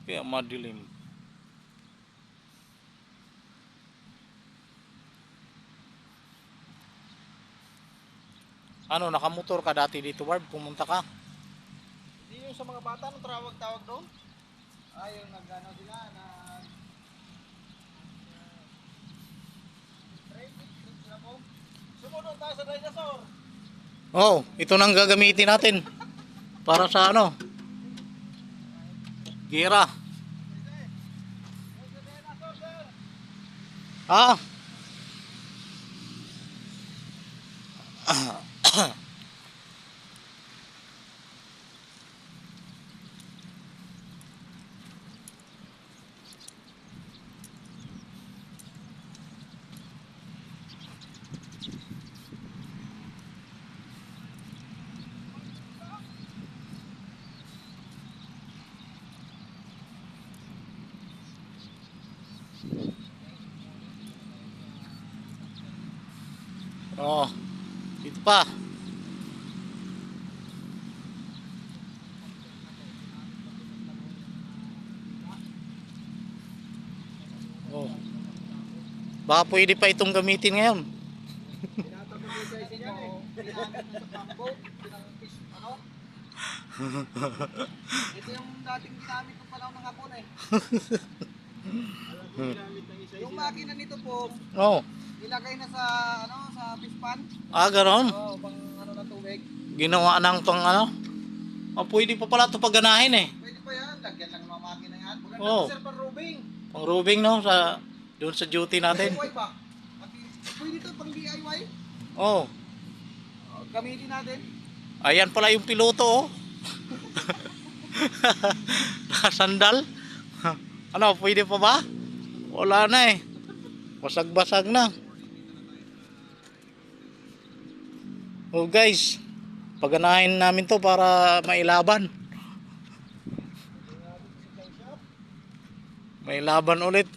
Kaya madilim. Ano, nakamotor ka dati dito, Barb? Pumunta ka? Hindi yung sa mga bata, anong tawag doon? Yung nag-ano sila, trip sila po. Sumunod tayo sa dinosaur. Oh, ito nang gagamitin natin. Para sa ano? Gira. Sa dinosaur, sir. Ah. Oh, dito pa. Oh. Baka pwede pa itong gamitin ngayon. Tinatapos yung guys yan eh. Pinahanap na sa pambo, pinang-fish, ano? Ito yung dating ginamit ng panahon ng hapon eh. Yung makina nito po, Oh. ilagay na sa, ano, sa fish pan. Ah, ganon. Oo, pang ano na tubig. Ginawa ng pang ano. Oh, pwede pa pala ito pagganahin eh. Pwede pa yan, lagyan lang ng mga makina yan. Maganda Oo. to, sir, pang roving. Pang roving no sa doon sa duty natin. DIY ba? Pwede to pang DIY. Oh. Gamitin natin. Ayan pala yung piloto oh. Nakasandal. Ano, pwede pa ba? Wala na eh. Basag-basag na. Oh guys, pagganahin namin to para mailaban. May laban ulit.